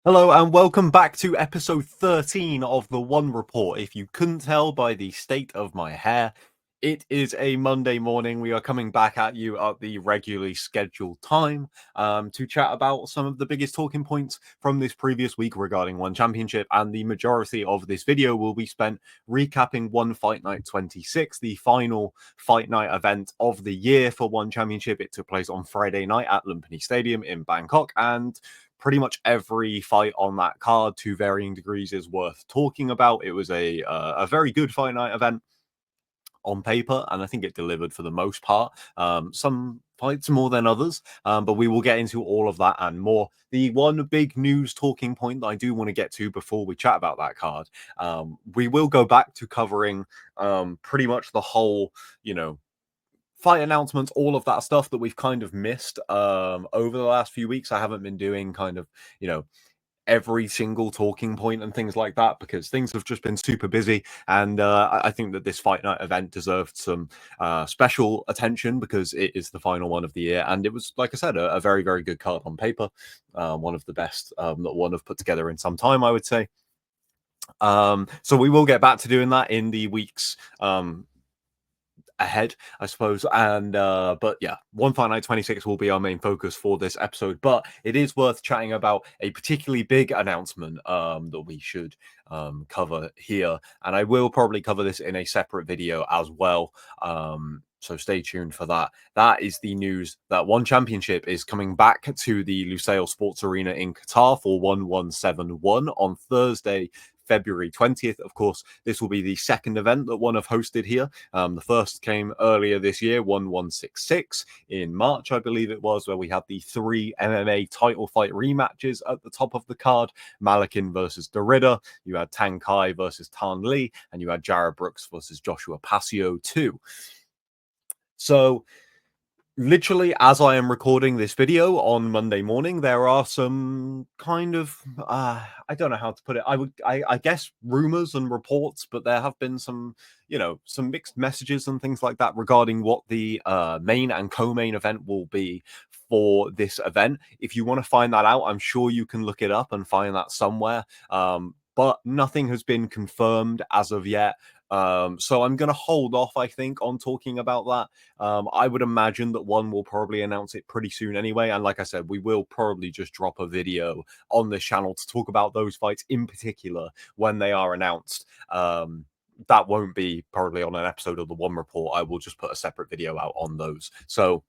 Hello and welcome back to episode 13 of the One Report. If you couldn't tell by the state of my hair, it is a Monday morning. We are coming back at you at the regularly scheduled time to chat about some of the biggest talking points from this previous week regarding One Championship. And the majority of this video will be spent recapping One Fight Night 26, the final fight night event of the year for One Championship. It took place on Friday night at Lumpini Stadium in Bangkok, and pretty much every fight on that card, to varying degrees, is worth talking about. It was a very good fight night event on paper, and I think it delivered for the most part. Some fights more than others, but we will get into all of that and more. The one big news talking point that I do want to get to before we chat about that card, we will go back to covering pretty much the whole, fight announcements, all of that stuff that we've kind of missed over the last few weeks. I haven't been doing kind of, every single talking point and things like that because things have just been super busy. And I think that this fight night event deserved some special attention because it is the final one of the year. And it was, like I said, a very, very good card on paper. One of the best that One have put together in some time, I would say. So we will get back to doing that in the weeks ahead, I suppose. And but yeah, One Fight Night 26 will be our main focus for this episode, but it is worth chatting about a particularly big announcement that we should cover here, and I will probably cover this in a separate video as well, so stay tuned for that. That is the news that One Championship is coming back to the Lusail Sports Arena in Qatar for 1171 on Thursday, February 20th. Of course, this will be the second event that One have hosted here. The first came earlier this year, 1166 in March, I believe it was, where we had the 3 MMA title fight rematches at the top of the card. Malakin versus Derrida, you had Tang Kai versus Tan Lee, and you had Jared Brooks versus Joshua Pasio too. So literally, as I am recording this video on Monday morning, there are some kind of I don't know how to put it. I guess rumors and reports, but there have been some some mixed messages and things like that regarding what the main and co-main event will be for this event. If you want to find that out, I'm sure you can look it up and find that somewhere. But nothing has been confirmed as of yet. So I'm going to hold off, I think, on talking about that. I would imagine that One will probably announce it pretty soon anyway. And like I said, we will probably just drop a video on this channel to talk about those fights in particular when they are announced. That won't be probably on an episode of the One Report. I will just put a separate video out on those. So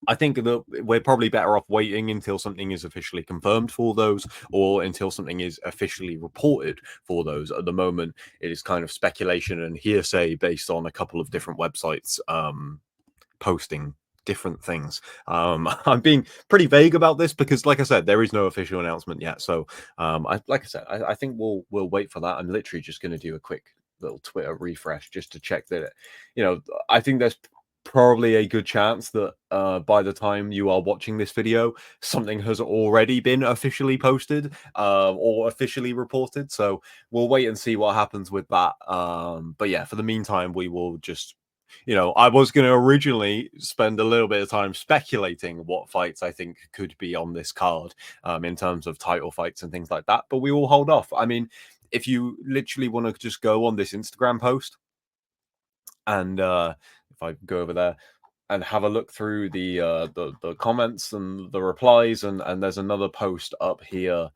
I think that we're probably better off waiting until something is officially confirmed for those, or until something is officially reported for those. At the moment, it is kind of speculation and hearsay based on a couple of different websites posting different things. I'm being pretty vague about this because, like I said, there is no official announcement yet. So, I think we'll wait for that. I'm literally just going to do a quick little Twitter refresh just to check that I think there's probably a good chance that by the time you are watching this video, something has already been officially posted or officially reported. So we'll wait and see what happens with that. But yeah, for the meantime, we will just, I was going to originally spend a little bit of time speculating what fights I think could be on this card in terms of title fights and things like that. But we will hold off. I mean, if you literally want to just go on this Instagram post and if I go over there and have a look through the comments and the replies, and there's another post up here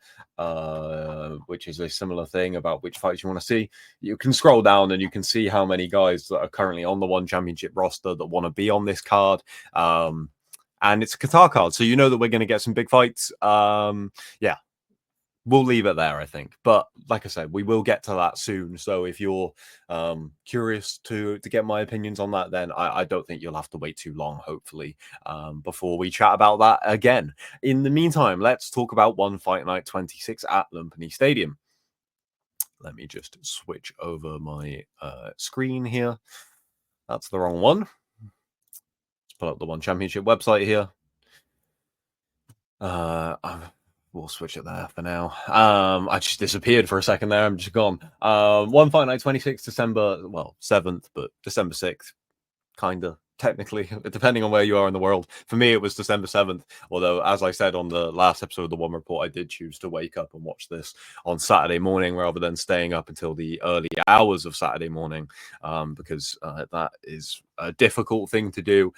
which is a similar thing about which fights you want to see. You can scroll down and you can see how many guys that are currently on the One Championship roster that want to be on this card. And it's a Qatar card, so you know that we're going to get some big fights. Yeah, we'll leave it there, I think. But like I said, we will get to that soon. So if you're curious to get my opinions on that, then I don't think you'll have to wait too long, hopefully, before we chat about that again. In the meantime, let's talk about One Fight Night 26 at Lumpini Stadium. Let me just switch over my screen here. That's the wrong one. Let's pull up the One Championship website here. We'll switch it there for now. I just disappeared for a second there. I'm just gone. One Fight Night 26 December, well, 7th, but December 6th, kind of technically, depending on where you are in the world. For me, it was December 7th. Although, as I said on the last episode of The One Report, I did choose to wake up and watch this on Saturday morning rather than staying up until the early hours of Saturday morning, because that is a difficult thing to do.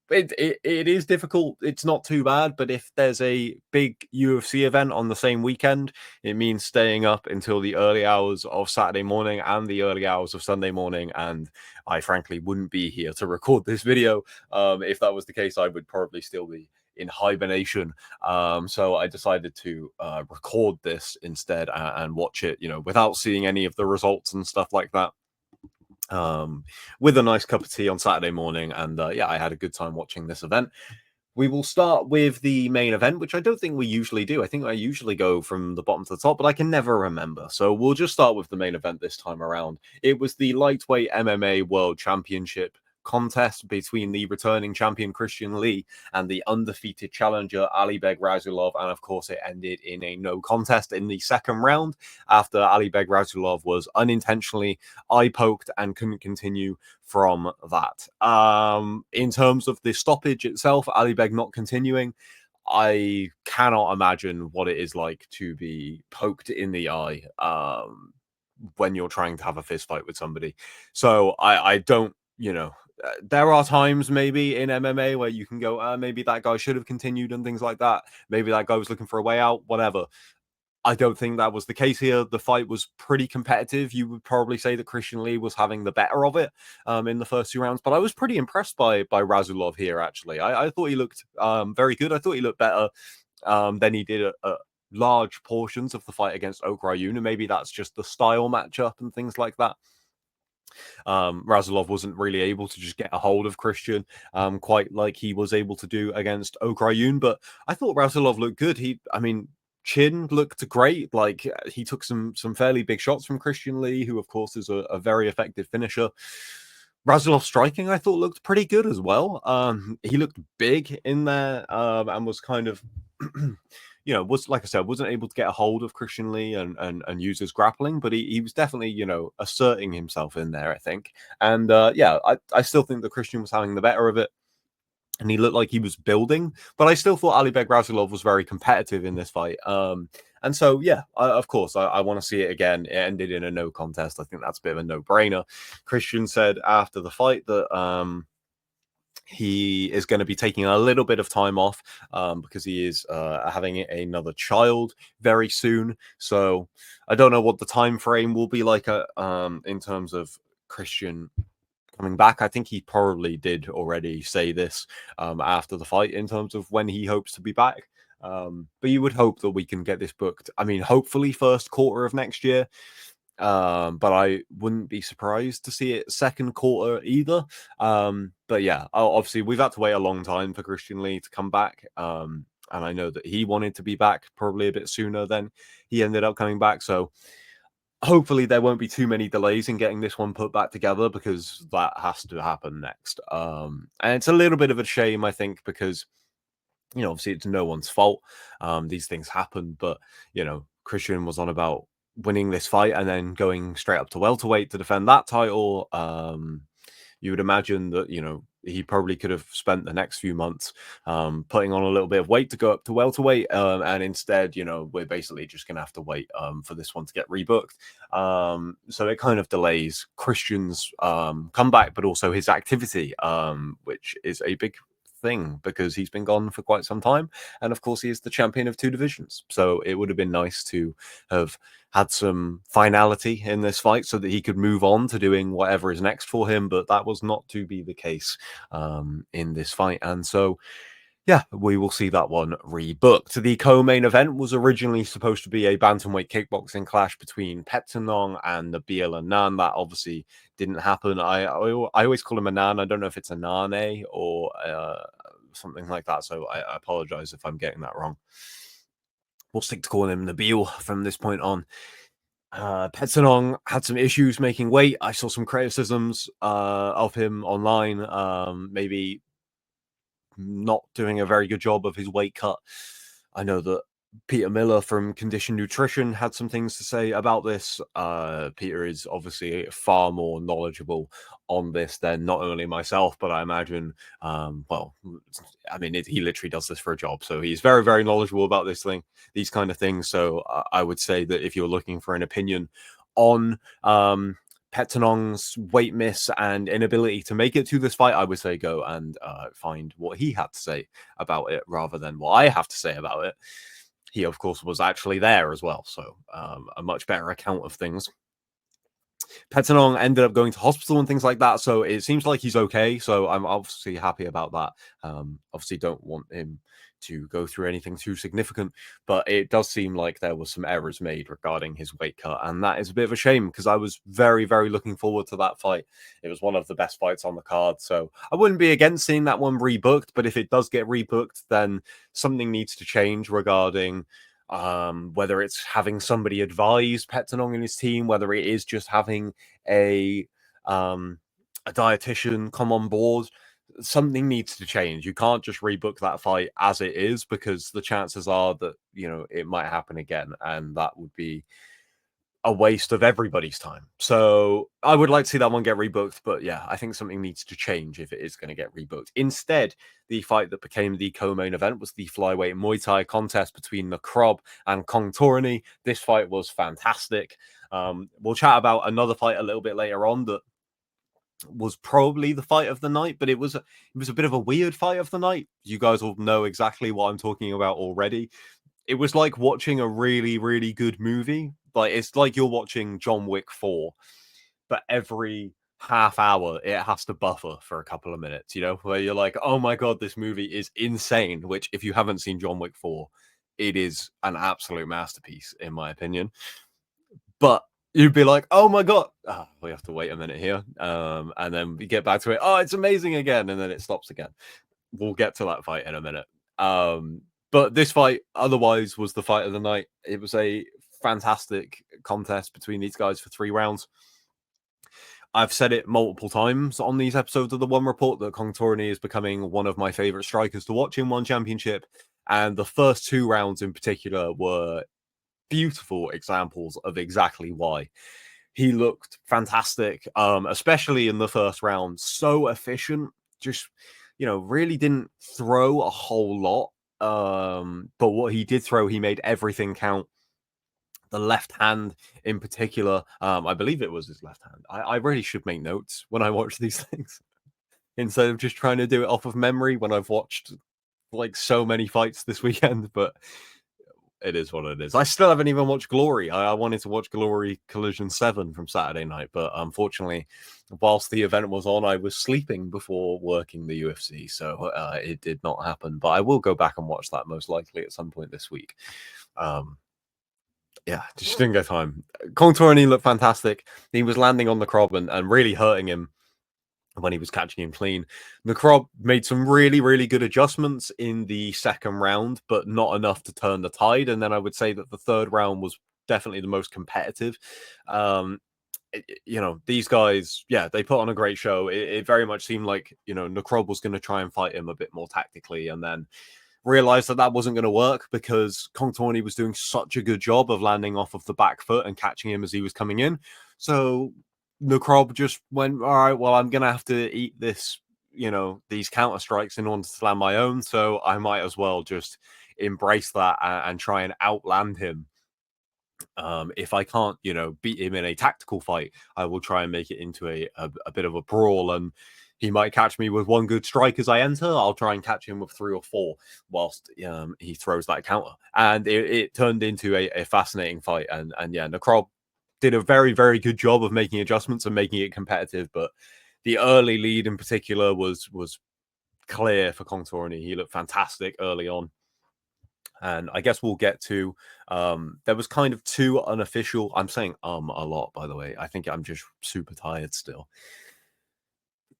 It is difficult. It's not too bad, but if there's a big UFC event on the same weekend, it means staying up until the early hours of Saturday morning and the early hours of Sunday morning. And I frankly wouldn't be here to record this video. If that was the case, I would probably still be in hibernation. So I decided to record this instead and watch it, without seeing any of the results and stuff like that, with a nice cup of tea on Saturday morning. And yeah, I had a good time watching this event. We will start with the main event, which I don't think we usually do. I think I usually go from the bottom to the top, but I can never remember. So we'll just start with the main event this time around. It was the lightweight MMA World Championship contest between the returning champion Christian Lee and the undefeated challenger Alibek Razulov, and of course it ended in a no contest in the second round after Alibek Razulov was unintentionally eye poked and couldn't continue from that. In terms of the stoppage itself, Alibek not continuing, I cannot imagine what it is like to be poked in the eye when you're trying to have a fist fight with somebody. So I don't, there are times maybe in MMA where you can go, maybe that guy should have continued and things like that. Maybe that guy was looking for a way out, whatever. I don't think that was the case here. The fight was pretty competitive. You would probably say that Christian Lee was having the better of it in the first 2 rounds, but I was pretty impressed by Razulov here, actually. I thought he looked very good. I thought he looked better than he did at large portions of the fight against Okrayun, and maybe that's just the style matchup and things like that. Razulov wasn't really able to just get a hold of Christian quite like he was able to do against Okrayun, but I thought Razulov looked good. Chin looked great. Like he took some fairly big shots from Christian Lee, who of course is a very effective finisher. Razulov striking, I thought, looked pretty good as well. He looked big in there and was kind of, was, like I said, wasn't able to get a hold of Christian Lee and use his grappling, but he was definitely, asserting himself in there, I think. And yeah, I still think that Christian was having the better of it. And he looked like he was building, but I still thought Alibek Razulov was very competitive in this fight. And so, yeah, of course, I want to see it again. It ended in a no contest. I think that's a bit of a no-brainer. Christian said after the fight that he is going to be taking a little bit of time off because he is having another child very soon. So I don't know what the time frame will be like in terms of Christian coming back. I think he probably did already say this after the fight in terms of when he hopes to be back. But you would hope that we can get this booked. I mean, hopefully first quarter of next year. But I wouldn't be surprised to see it second quarter either. But yeah, obviously we've had to wait a long time for Christian Lee to come back. And I know that he wanted to be back probably a bit sooner than he ended up coming back. So hopefully there won't be too many delays in getting this one put back together, because that has to happen next. And it's a little bit of a shame, I think, because, obviously it's no one's fault. These things happen, but, Christian was on about winning this fight and then going straight up to welterweight to defend that title. You would imagine that, he probably could have spent the next few months putting on a little bit of weight to go up to welterweight. And instead, we're basically just going to have to wait for this one to get rebooked. So it kind of delays Christian's comeback, but also his activity, which is a big thing because he's been gone for quite some time. And of course, he is the champion of 2 divisions. So it would have been nice to have had some finality in this fight so that he could move on to doing whatever is next for him. But that was not to be the case in this fight. And so, yeah, we will see that one rebooked. The co-main event was originally supposed to be a bantamweight kickboxing clash between Pettenong and Nabil Anan. That obviously didn't happen. I always call him Anan. I don't know if it's Anane or something like that. So I apologize if I'm getting that wrong. We'll stick to calling him Nabil from this point on. Pettenong had some issues making weight. I saw some criticisms of him online. Maybe not doing a very good job of his weight cut. I know that Peter Miller from Condition Nutrition had some things to say about this. Peter is obviously far more knowledgeable on this than not only myself, but I imagine, well, I mean, he literally does this for a job. So he's very, very knowledgeable about these kind of things. So I would say that if you're looking for an opinion on Petanong's weight miss and inability to make it to this fight, I would say go and find what he had to say about it rather than what I have to say about it. He, of course, was actually there as well, so a much better account of things. Petanong ended up going to hospital and things like that, so it seems like he's okay. So I'm obviously happy about that. Obviously, don't want him to go through anything too significant, but it does seem like there was some errors made regarding his weight cut, and that is a bit of a shame because I was very, very looking forward to that fight. It was one of the best fights on the card, so I wouldn't be against seeing that one rebooked. But if it does get rebooked, then something needs to change regarding whether it's having somebody advise Petanong and his team, whether it is just having a um a dietitian come on board. Something needs to change. You can't just rebook that fight as it is because the chances are that it might happen again, and that would be a waste of everybody's time. So I would like to see that one get rebooked, but yeah, I think something needs to change if it is going to get rebooked. Instead, the fight that became the co-main event was the flyweight Muay Thai contest between Nakrob and Kong Torney. This fight was fantastic. We'll chat about another fight a little bit later on that was probably the fight of the night, but it was a bit of a weird fight of the night. You guys will know exactly what I'm talking about already. It was like watching a really, really good movie. Like it's like you're watching John Wick 4, but every half hour it has to buffer for a couple of minutes, where you're like, oh my god, this movie is insane. Which, if you haven't seen John Wick 4, it is an absolute masterpiece, in my opinion. But you'd be like, oh my god, we have to wait a minute here. And then we get back to it. Oh, it's amazing again, and then it stops again. We'll get to that fight in a minute. But this fight, otherwise, was the fight of the night. It was a fantastic contest between these guys for 3 rounds. I've said it multiple times on these episodes of the One Report that Kong Torney is becoming one of my favorite strikers to watch in One Championship. And the first 2 rounds in particular were beautiful examples of exactly why. He looked fantastic, especially in the first round. So efficient, just really didn't throw a whole lot. But what he did throw, he made everything count. The left hand in particular, I believe it was his left hand. I really should make notes when I watch these things instead of just trying to do it off of memory when I've watched like so many fights this weekend. But it is what it is. I still haven't even watched Glory. I wanted to watch Glory Collision 7 from Saturday night, but unfortunately, whilst the event was on, I was sleeping before working the UFC, so it did not happen. But I will go back and watch that most likely at some point this week. Yeah, just didn't get time. Kong Torney looked fantastic. He was landing on the Krob and really hurting him when he was catching him clean. Nakrob made some really, really good adjustments in the second round, but not enough to turn the tide. And then I would say that the third round was definitely the most competitive. These guys, yeah, they put on a great show. It very much seemed like, Nakrob was going to try and fight him a bit more tactically and then realized that wasn't going to work because Kong Torney was doing such a good job of landing off of the back foot and catching him as he was coming in. So Nakrob just went, all right, well, I'm going to have to eat this, these counter strikes in order to land my own. So I might as well just embrace that and try and outland him. If I can't, beat him in a tactical fight, I will try and make it into a bit of a brawl. And he might catch me with one good strike as I enter. I'll try and catch him with 3 or 4 whilst he throws that counter. And it turned into a fascinating fight. And yeah, Nakrob did a very, very good job of making adjustments and making it competitive. But the early lead in particular was clear for Kong Torney. He looked fantastic early on. And I guess we'll get to there was kind of 2 unofficial. I'm saying a lot, by the way. I think I'm just super tired still.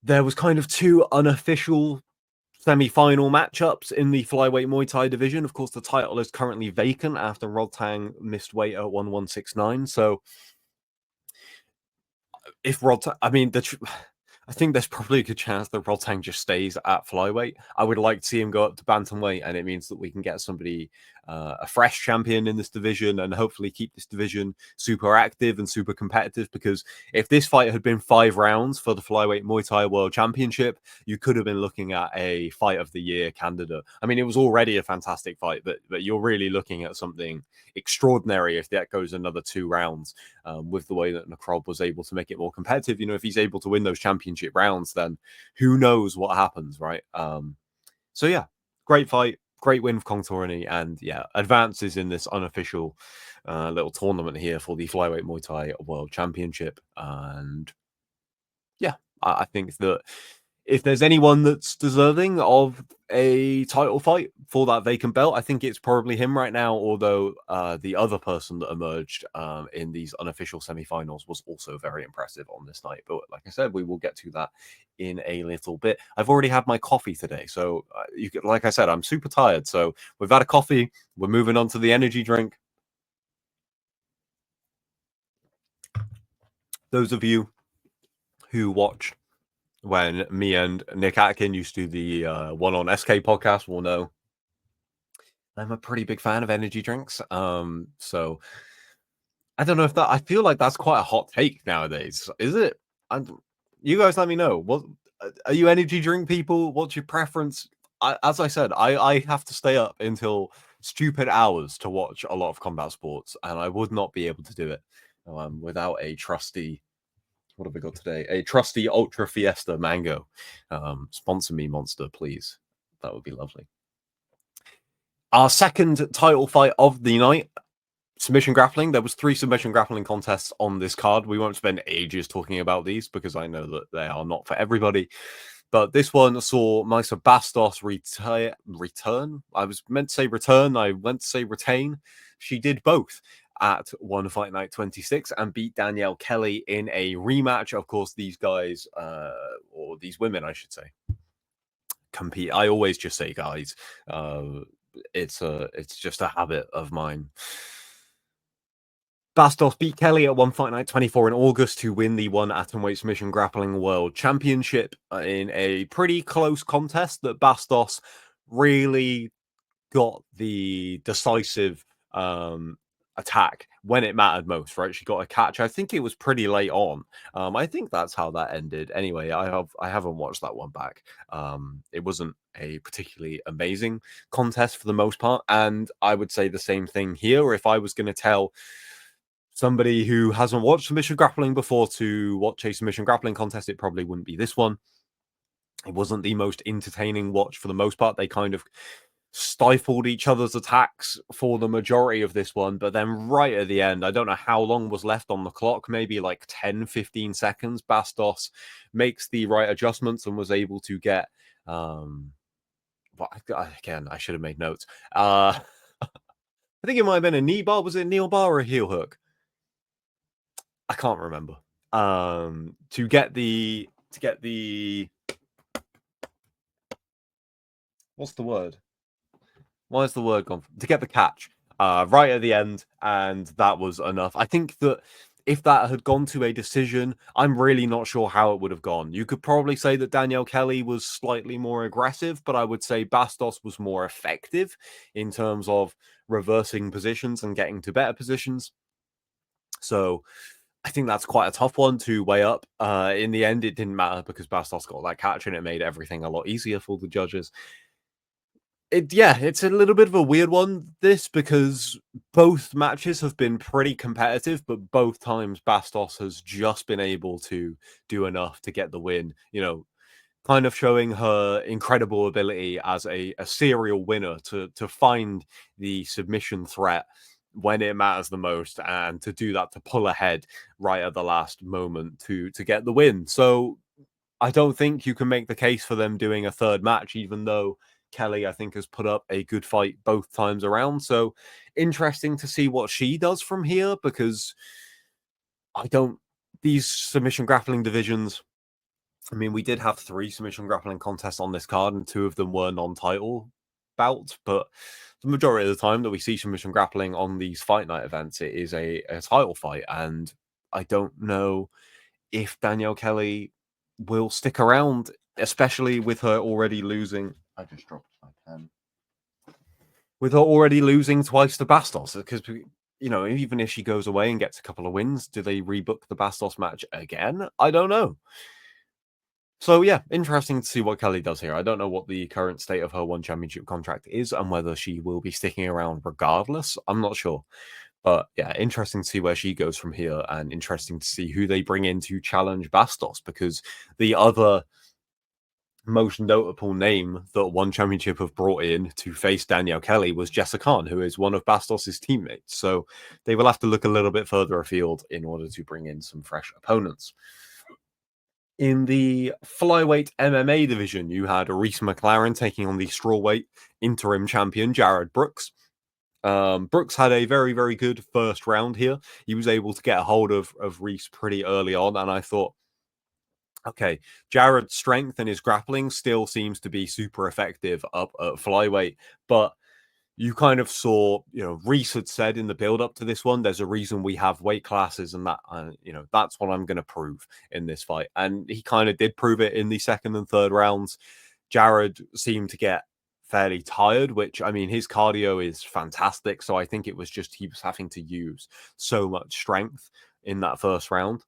There was kind of 2 unofficial semi-final matchups in the flyweight Muay Thai division. Of course, the title is currently vacant after Rodtang missed weight at 1169. So if Rodtang, I mean, I think there's probably a good chance that Rodtang just stays at flyweight. I would like to see him go up to bantamweight, and it means that we can get somebody a fresh champion in this division and hopefully keep this division super active and super competitive. Because if this fight had been 5 rounds for the flyweight Muay Thai World Championship, you could have been looking at a fight of the year candidate. I mean, it was already a fantastic fight, but you're really looking at something extraordinary if that goes another 2 rounds. With the way that Nakrob was able to make it more competitive, if he's able to win those championship rounds, then who knows what happens, right? So yeah, great fight. Great win for Kong Torani, and yeah, advances in this unofficial little tournament here for the Flyweight Muay Thai World Championship. And yeah, I think that if there's anyone that's deserving of a title fight for that vacant belt, I think it's probably him right now. Although the other person that emerged in these unofficial semifinals was also very impressive on this night. But like I said, we will get to that in a little bit. I've already had my coffee today, so like I said, I'm super tired. So we've had a coffee. We're moving on to the energy drink. Those of you who watched when me and Nick Atkin used to do the One on SK podcast will know I'm a pretty big fan of energy drinks. So I don't know if that. I feel like that's quite a hot take nowadays. Is it? You guys, let me know. What are you energy drink people? What's your preference? As I said, I have to stay up until stupid hours to watch a lot of combat sports, and I would not be able to do it without a trusty. What have we got today? A trusty Ultra Fiesta Mango. Sponsor me, Monster, please. That would be lovely. Our second title fight of the night, submission grappling. There was 3 submission grappling contests on this card. We won't spend ages talking about these because I know that they are not for everybody. But this one saw Maisa Bastos return. I was meant to say return. I went to say retain. She did both at One Fight Night 26 and beat Danielle Kelly in a rematch. Of course, these guys, or these women, I should say, compete. I always just say guys. It's just a habit of mine. Bastos beat Kelly at One Fight Night 24 in August to win the One Atomweight Submission Grappling World Championship in a pretty close contest that Bastos really got the decisive attack when it mattered most, right? She got a catch. I think it was pretty late on. I think that's how that ended. Anyway, I haven't watched that one back. It wasn't a particularly amazing contest for the most part, and I would say the same thing here. If I was going to tell somebody who hasn't watched submission grappling before to watch a submission grappling contest, it probably wouldn't be this one. It wasn't the most entertaining watch for the most part. They kind of stifled each other's attacks for the majority of this one, but then right at the end, I don't know how long was left on the clock, maybe like 10-15 seconds, Bastos makes the right adjustments and was able to get again, I should have made notes. I think it might have been a knee bar. Was it a knee bar or a heel hook? I can't remember. To get the what's the word? Why is the word gone? To get the catch right at the end, and that was enough. I think that if that had gone to a decision, I'm really not sure how it would have gone. You could probably say that Danielle Kelly was slightly more aggressive, but I would say Bastos was more effective in terms of reversing positions and getting to better positions. So I think that's quite a tough one to weigh up. In the end, it didn't matter because Bastos got that catch and it made everything a lot easier for the judges. It's a little bit of a weird one, this, because both matches have been pretty competitive, but both times Bastos has just been able to do enough to get the win, kind of showing her incredible ability as a serial winner to find the submission threat when it matters the most and to do that, to pull ahead right at the last moment to get the win. So I don't think you can make the case for them doing a third match, even though Kelly, I think, has put up a good fight both times around. So interesting to see what she does from here, because these submission grappling divisions, I mean, we did have 3 submission grappling contests on this card, and 2 of them were non-title bouts, but the majority of the time that we see submission grappling on these fight night events, it is a title fight, and I don't know if Danielle Kelly will stick around, especially with her already losing. I just dropped my pen. with her already losing twice to Bastos, because even if she goes away and gets a couple of wins, do they rebook the Bastos match again? I don't know. So yeah, interesting to see what Kelly does here. I don't know what the current state of her one championship contract is and whether she will be sticking around regardless. I'm not sure. But yeah, interesting to see where she goes from here, and interesting to see who they bring in to challenge Bastos, because the other most notable name that one championship have brought in to face Danielle Kelly was Jessica Khan, who is one of Bastos's teammates. So they will have to look a little bit further afield in order to bring in some fresh opponents. In the flyweight MMA division, you had Reese McLaren taking on the strawweight interim champion Jared Brooks. Brooks had a very, very good first round here. He was able to get a hold of Reese pretty early on, and I thought, okay, Jared's strength and his grappling still seems to be super effective up at flyweight, but you kind of saw, Reese had said in the build up to this one, there's a reason we have weight classes, and that, that's what I'm going to prove in this fight. And he kind of did prove it in the second and third rounds. Jared seemed to get fairly tired, which, I mean, his cardio is fantastic. So I think it was just he was having to use so much strength in that first round.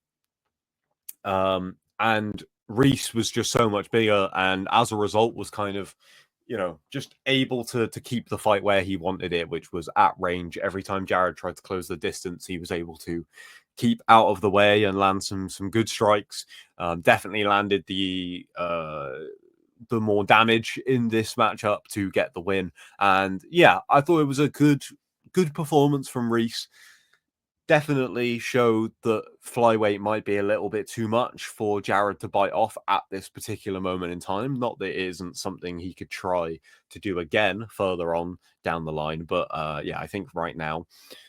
And Reese was just so much bigger, and as a result was kind of, just able to keep the fight where he wanted it, which was at range. Every time Jared tried to close the distance, he was able to keep out of the way and land some good strikes. Definitely landed the more damage in this matchup to get the win. And yeah, I thought it was a good performance from Reese. Definitely showed that flyweight might be a little bit too much for Jared to bite off at this particular moment in time. Not that it isn't something he could try to do again further on down the line, but yeah, I think right now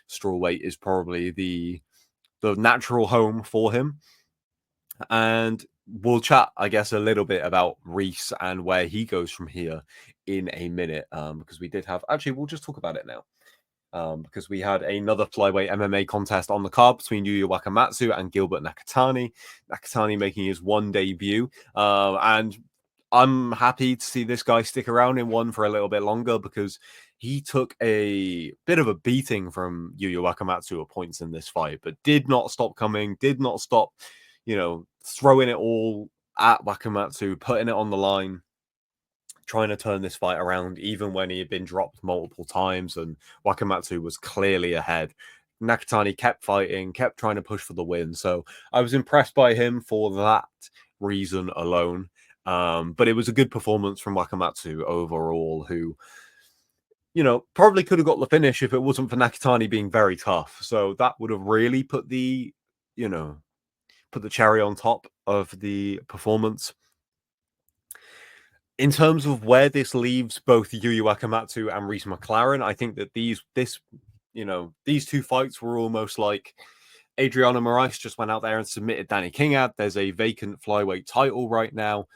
strawweight is probably the natural home for him. And we'll chat, I guess, a little bit about Reese and where he goes from here in a minute, because we did have, actually, we'll just talk about it now. Because we had another flyweight MMA contest on the card between Yuya Wakamatsu and Gilbert Nakatani. Nakatani making his one debut. And I'm happy to see this guy stick around in one for a little bit longer, because he took a bit of a beating from Yuya Wakamatsu at points in this fight, but did not stop coming, did not stop, throwing it all at Wakamatsu, putting it on the line, trying to turn this fight around, even when he had been dropped multiple times and Wakamatsu was clearly ahead. Nakatani kept fighting, kept trying to push for the win. So I was impressed by him for that reason alone. But it was a good performance from Wakamatsu overall, who, probably could have got the finish if it wasn't for Nakatani being very tough. So that would have really put the cherry on top of the performance. In terms of where this leaves both Yuya Wakamatsu and Reese McLaren, I think that these two fights were almost like Adriana Moraes just went out there and submitted Danny Kingad. There's a vacant flyweight title right now.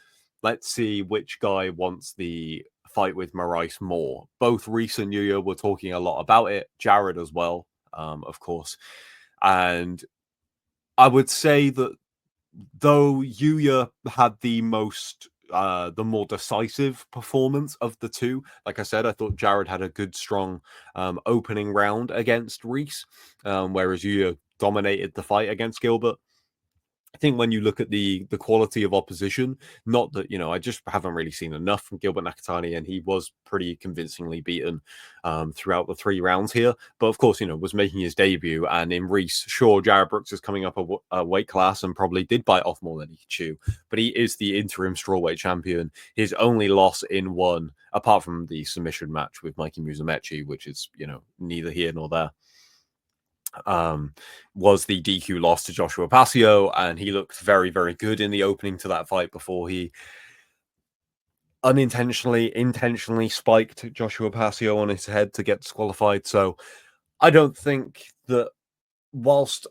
Let's see which guy wants the fight with Moraes more. Both Reese and Yuya were talking a lot about it. Jared as well, of course. And I would say that though Yuya had the more decisive performance of the two, like I said, I thought Jared had a good, strong opening round against Reese, whereas Yuya dominated the fight against Gilbert. I think when you look at the quality of opposition, not that, I just haven't really seen enough from Gilbert Nakatani, and he was pretty convincingly beaten throughout the 3 rounds here. But of course, was making his debut, and in Reese, sure, Jared Brooks is coming up a weight class and probably did bite off more than he could chew, but he is the interim strawweight champion. His only loss in one, apart from the submission match with Mikey Musumeci, which is, neither here nor there, was the DQ loss to Joshua Pasio, and he looked very, very good in the opening to that fight before he intentionally spiked Joshua Pasio on his head to get disqualified. So I don't think that, whilst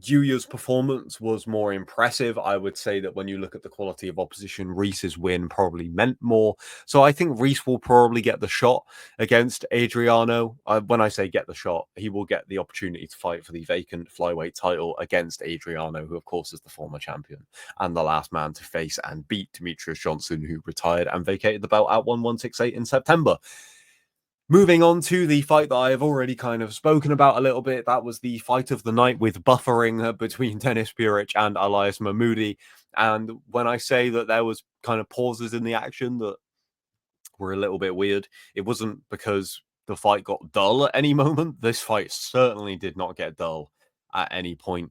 Yuya's performance was more impressive, I would say that when you look at the quality of opposition, Reese's win probably meant more. So I think Reese will probably get the shot against Adriano. When I say get the shot, he will get the opportunity to fight for the vacant flyweight title against Adriano, who of course is the former champion and the last man to face and beat Demetrius Johnson, who retired and vacated the belt at 1168 in September. Moving on to the fight that I have already kind of spoken about a little bit, that was the fight of the night with buffering between Denis Buric and Elias Mahmoudi. And when I say that there was kind of pauses in the action that were a little bit weird, it wasn't because the fight got dull at any moment. This fight certainly did not get dull at any point.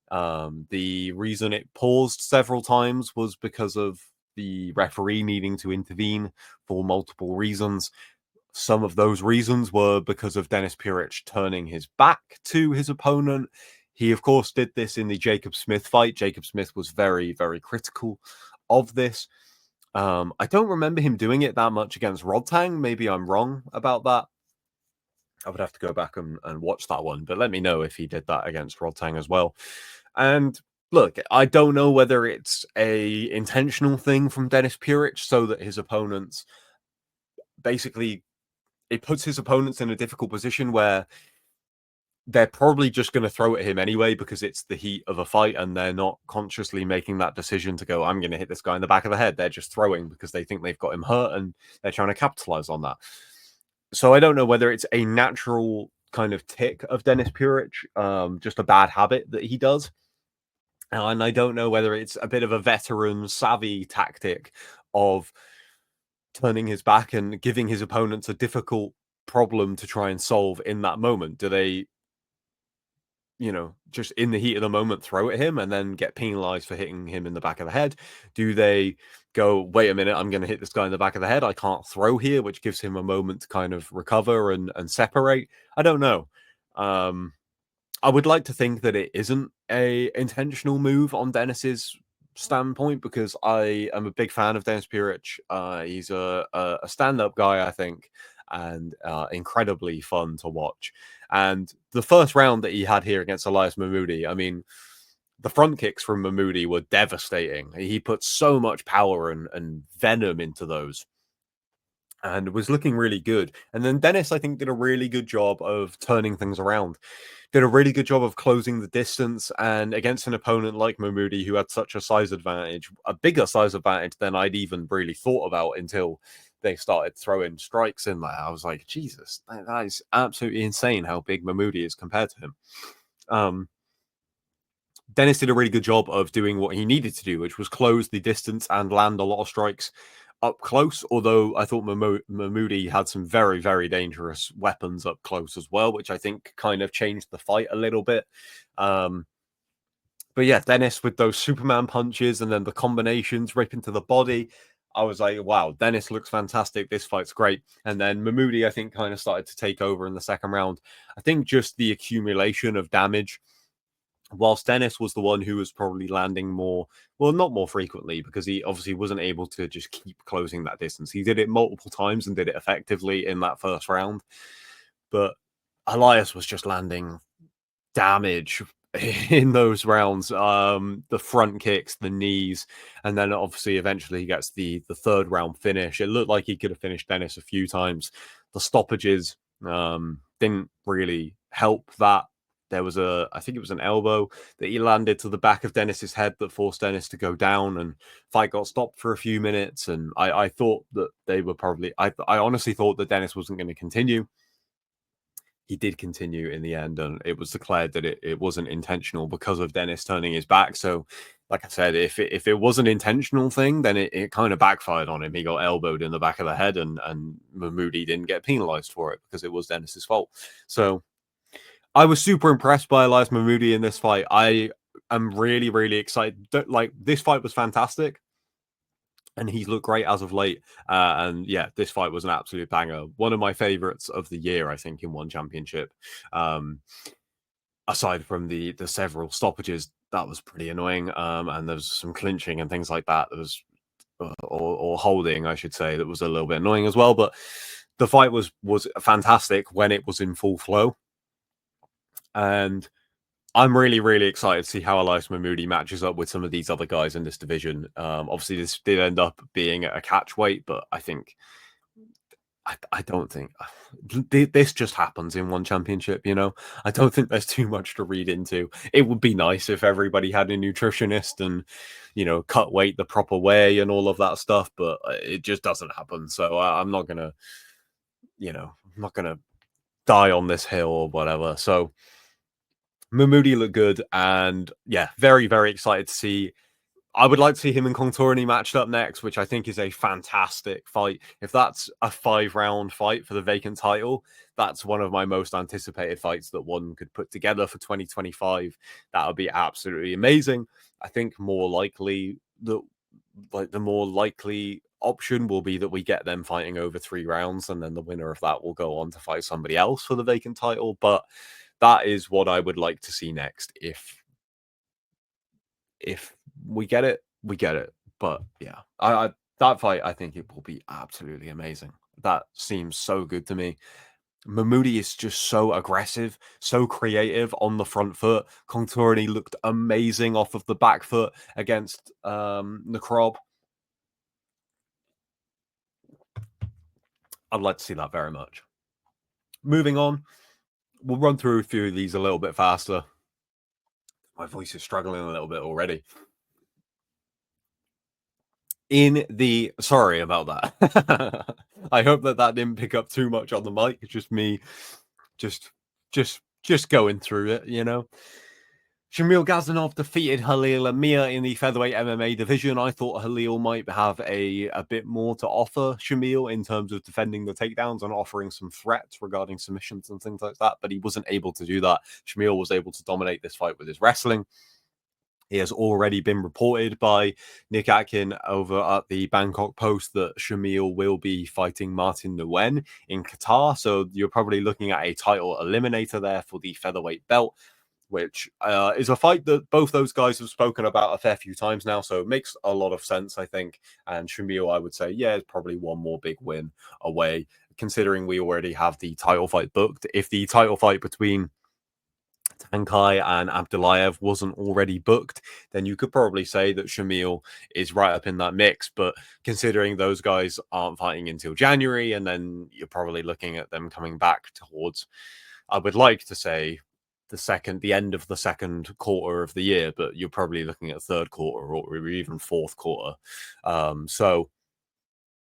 The reason it paused several times was because of the referee needing to intervene for multiple reasons. Some of those reasons were because of Denis Buric turning his back to his opponent. He, of course, did this in the Jacob Smith fight. Jacob Smith was very, very critical of this. I don't remember him doing it that much against Rodtang. Maybe I'm wrong about that. I would have to go back and watch that one, but let me know if he did that against Rodtang as well. And look, I don't know whether it's a intentional thing from Denis Buric so that his opponents basically, it puts his opponents in a difficult position where they're probably just going to throw at him anyway because it's the heat of a fight and they're not consciously making that decision to go, I'm going to hit this guy in the back of the head. They're just throwing because they think they've got him hurt and they're trying to capitalize on that. So I don't know whether it's a natural kind of tick of Denis Buric, just a bad habit that he does. And I don't know whether it's a bit of a veteran savvy tactic of turning his back and giving his opponents a difficult problem to try and solve in that moment. Do they, just in the heat of the moment, throw at him and then get penalized for hitting him in the back of the head? Do they go, wait a minute, I'm going to hit this guy in the back of the head. I can't throw here, which gives him a moment to kind of recover and separate. I don't know. I would like to think that it isn't a intentional move on Dennis's standpoint because I am a big fan of Denis Buric. He's a stand-up guy, I think, and incredibly fun to watch. And the first round that he had here against Elias Mahmoudi, I mean, the front kicks from Mahmoudi were devastating. He put so much power and venom into those and was looking really good. And then Dennis, I think, did a really good job of turning things around. Did a really good job of closing the distance, and against an opponent like Mahmoudi, who had such a size advantage, a bigger size advantage than I'd even really thought about until they started throwing strikes in there. I was like, Jesus, that is absolutely insane how big Mahmoudi is compared to him. Dennis did a really good job of doing what he needed to do, which was close the distance and land a lot of strikes up close. Although I thought Mahmoudi had some very, very dangerous weapons up close as well, which I think kind of changed the fight a little bit. But yeah, Dennis with those Superman punches and then the combinations rip into the body. I was like, wow, Dennis looks fantastic. This fight's great. And then Mahmoudi, I think, kind of started to take over in the second round. I think just the accumulation of damage, whilst Dennis was the one who was probably landing more, well, not more frequently, because he obviously wasn't able to just keep closing that distance. He did it multiple times and did it effectively in that first round. But Elias was just landing damage in those rounds. The front kicks, the knees, and then obviously eventually he gets the third round finish. It looked like he could have finished Dennis a few times. The stoppages didn't really help that. There was I think it was an elbow that he landed to the back of Dennis's head that forced Dennis to go down, and fight got stopped for a few minutes. And I thought that they were probably, I honestly thought that Dennis wasn't going to continue. He did continue in the end, and it was declared that it wasn't intentional because of Dennis turning his back. So, like I said, if it was an intentional thing, then it kind of backfired on him. He got elbowed in the back of the head, and Mahmoudi didn't get penalized for it because it was Dennis's fault. So I was super impressed by Elias Mahmoudi in this fight. I am really, really excited. Like, this fight was fantastic, and he's looked great as of late. And yeah, this fight was an absolute banger. One of my favorites of the year, I think, in one championship. Aside from the several stoppages, that was pretty annoying. And there was some clinching and things like that. There was or holding, I should say, that was a little bit annoying as well. But the fight was fantastic when it was in full flow. And I'm really, really excited to see how Elias Mahmoudi matches up with some of these other guys in this division. Obviously, this did end up being a catch weight, but I think I don't think this just happens in one championship. I don't think there's too much to read into. It would be nice if everybody had a nutritionist and cut weight the proper way and all of that stuff, but it just doesn't happen. So I'm not gonna I'm not gonna die on this hill or whatever. So Mahmoudi looked good, and yeah, very very excited to see. I would like to see him and Contourni matched up next, which I think is a fantastic fight. If that's a 5-round fight for the vacant title, that's one of my most anticipated fights that one could put together for 2025. That would be absolutely amazing. I think more likely the more likely option will be that we get them fighting over 3 rounds, and then the winner of that will go on to fight somebody else for the vacant title. But that is what I would like to see next. If we get it, we get it. But yeah, I that fight, I think it will be absolutely amazing. That seems so good to me. Mahmoudi is just so aggressive, so creative on the front foot. Contourni looked amazing off of the back foot against Nakrob. I'd like to see that very much. Moving on, we'll run through a few of these a little bit faster. My voice is struggling a little bit already. Sorry about that. I hope that didn't pick up too much on the mic. It's just me, just just going through it. Shamil Gazanov defeated Halil Amir in the featherweight MMA division. I thought Halil might have a bit more to offer Shamil in terms of defending the takedowns and offering some threats regarding submissions and things like that, but he wasn't able to do that. Shamil was able to dominate this fight with his wrestling. He has already been reported by Nick Atkin over at the Bangkok Post that Shamil will be fighting Martin Nguyen in Qatar. So you're probably looking at a title eliminator there for the featherweight belt, which is a fight that both those guys have spoken about a fair few times now. So it makes a lot of sense, I think. And Shamil, I would say, yeah, is probably one more big win away, considering we already have the title fight booked. If the title fight between Tankai and Abdulayev wasn't already booked, then you could probably say that Shamil is right up in that mix. But considering those guys aren't fighting until January, and then you're probably looking at them coming back towards, I would like to say, the end of the second quarter of the year, but you're probably looking at third quarter or even fourth quarter. So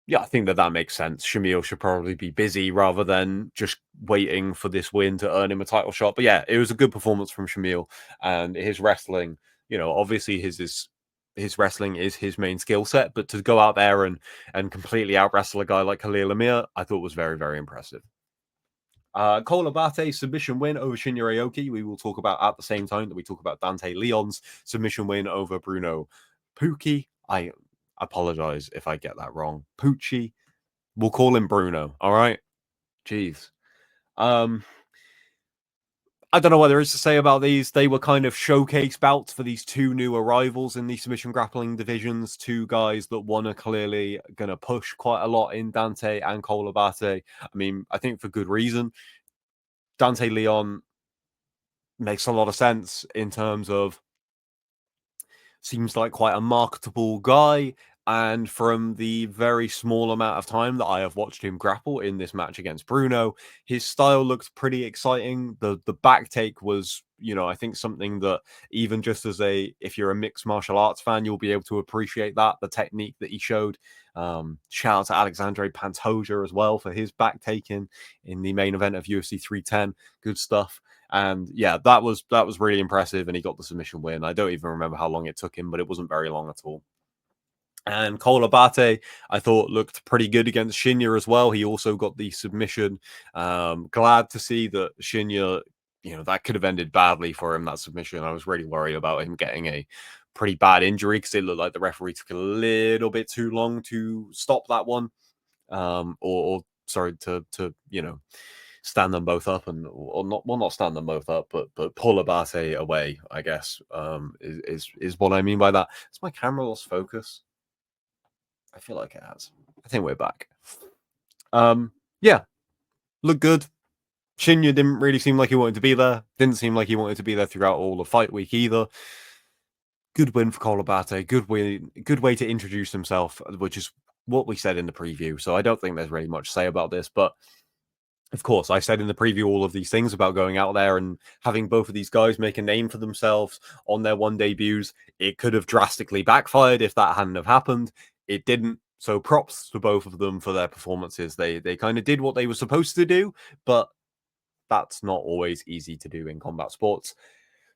yeah, I think that makes sense. Shamil should probably be busy rather than just waiting for this win to earn him a title shot. But yeah, it was a good performance from Shamil, and his wrestling. Obviously his wrestling is his main skill set, but to go out there and completely out wrestle a guy like Khalil Amir, I thought was very very impressive. Cole Abate submission win over Shinya Aoki. We will talk about at the same time that we talk about Dante Leon's submission win over Bruno Pucci. I apologize if I get that wrong. Pucci. We'll call him Bruno. All right. Jeez. I don't know what there is to say about these. They were kind of showcase bouts for these two new arrivals in the submission grappling divisions. Two guys that one are clearly going to push quite a lot in Dante and Cole Abate. I mean, I think for good reason. Dante Leon makes a lot of sense in terms of seems like quite a marketable guy. And from the very small amount of time that I have watched him grapple in this match against Bruno, his style looked pretty exciting. The back take was, I think something that even just if you're a mixed martial arts fan, you'll be able to appreciate that, the technique that he showed. Shout out to Alexandre Pantoja as well for his back taking in the main event of UFC 310. Good stuff. And yeah, that was really impressive, and he got the submission win. I don't even remember how long it took him, but it wasn't very long at all. And Cole Abate, I thought, looked pretty good against Shinya as well. He also got the submission. Glad to see that Shinya, that could have ended badly for him, that submission. I was really worried about him getting a pretty bad injury because it looked like the referee took a little bit too long to stop that one. Or sorry, to stand them both up or not stand them both up, but pull Abate away, I guess, is what I mean by that. Has my camera lost focus? I feel like it has. I think we're back. Yeah, look good. Shinya didn't really seem like he wanted to be there. Didn't seem like he wanted to be there throughout all the fight week either. Good win for Cole Abate. Good way to introduce himself, which is what we said in the preview. So I don't think there's really much to say about this, but of course, I said in the preview all of these things about going out there and having both of these guys make a name for themselves on their one debuts. It could have drastically backfired if that hadn't have happened. It didn't. So props to both of them for their performances. They kind of did what they were supposed to do, but that's not always easy to do in combat sports.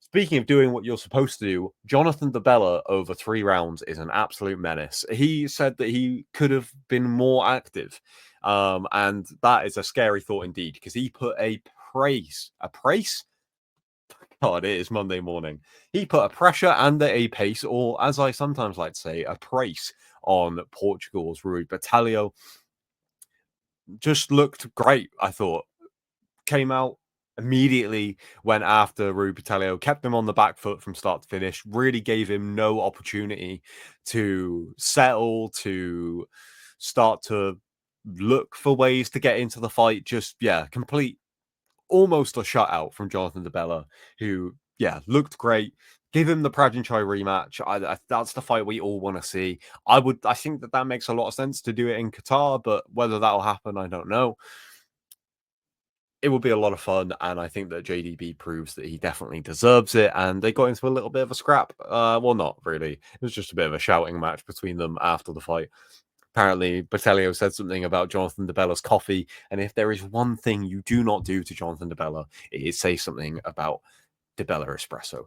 Speaking of doing what you're supposed to do, Jonathan DeBella over 3 rounds is an absolute menace. He said that he could have been more active. And that is a scary thought indeed, because he put a praise? God, it is Monday morning. He put a pressure and a pace, or as I sometimes like to say, a praise on Portugal's Rui Batalha. Just looked great, I thought. Came out immediately, went after Rui Batalha, kept him on the back foot from start to finish, really gave him no opportunity to settle, to start to look for ways to get into the fight. Just, yeah, complete, almost a shutout from Jonathan DeBella, who, yeah, looked great. Give him the Prajanchai rematch. That's the fight we all want to see. I think that makes a lot of sense to do it in Qatar, but whether that'll happen, I don't know. It would be a lot of fun, and I think that JDB proves that he definitely deserves it. And they got into a little bit of a scrap. Well, not really. It was just a bit of a shouting match between them after the fight. Apparently, Battaglia said something about Jonathan DeBella's coffee, and if there is one thing you do not do to Jonathan DeBella, it is say something about DeBella espresso.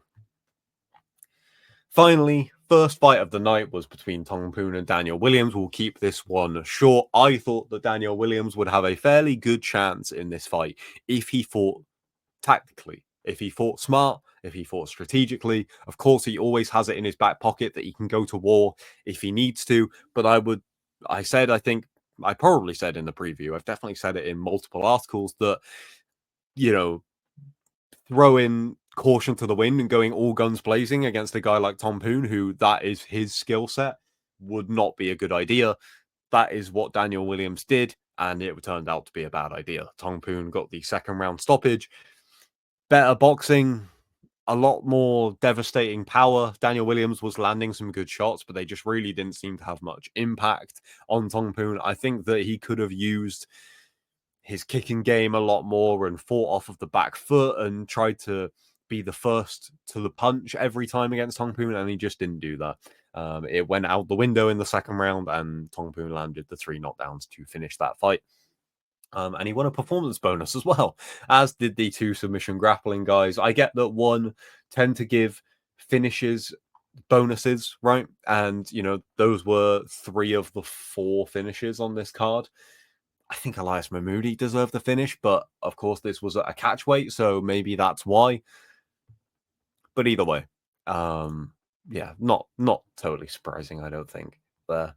Finally, first fight of the night was between Tong Poon and Daniel Williams. We'll keep this one short. I thought that Daniel Williams would have a fairly good chance in this fight if he fought tactically, if he fought smart, if he fought strategically. Of course, he always has it in his back pocket that he can go to war if he needs to. But I think I probably said in the preview, I've definitely said it in multiple articles that, you know, throw in caution to the wind and going all guns blazing against a guy like Tom Poon, who that is his skill set, would not be a good idea. That is what Daniel Williams did, and it turned out to be a bad idea. Tong Poon got the second round stoppage. Better boxing, a lot more devastating power. Daniel Williams was landing some good shots, but they just really didn't seem to have much impact on Tong Poon. I think that he could have used his kicking game a lot more and fought off of the back foot and tried to be the first to the punch every time against Tong Poon, and he just didn't do that. It went out the window in the second round, and Tong Poon landed the 3 knockdowns to finish that fight. And he won a performance bonus as well, as did the 2 submission grappling guys. I get that one tend to give finishes bonuses, right? And, those were 3 of the 4 finishes on this card. I think Elias Mahmoudi deserved the finish, but of course this was a catch weight, so maybe that's why. But either way, yeah, not totally surprising, I don't think. There.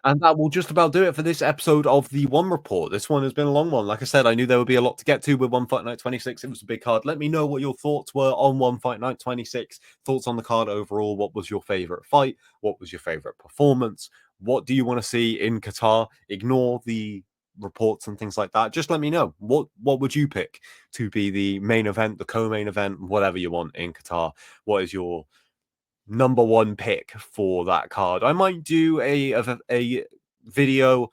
And that will just about do it for this episode of the One Report. This one has been a long one. Like I said, I knew there would be a lot to get to with One Fight Night 26. It was a big card. Let me know what your thoughts were on One Fight Night 26. Thoughts on the card overall. What was your favorite fight? What was your favorite performance? What do you want to see in Qatar? Ignore the reports and things like that. Just let me know. What would you pick to be the main event, the co-main event, whatever you want in Qatar? What is your number 1 pick for that card? I might do a video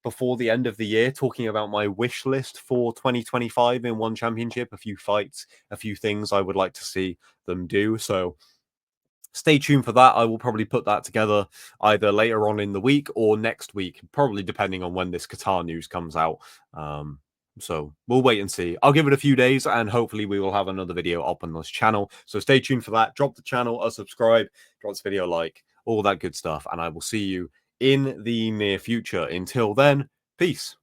before the end of the year talking about my wish list for 2025 in One Championship, a few fights, a few things I would like to see them do. So stay tuned for that. I will probably put that together either later on in the week or next week, probably depending on when this Qatar news comes out. So we'll wait and see. I'll give it a few days and hopefully we will have another video up on this channel. So stay tuned for that. Drop the channel a subscribe, drop this video a like, all that good stuff. And I will see you in the near future. Until then, peace.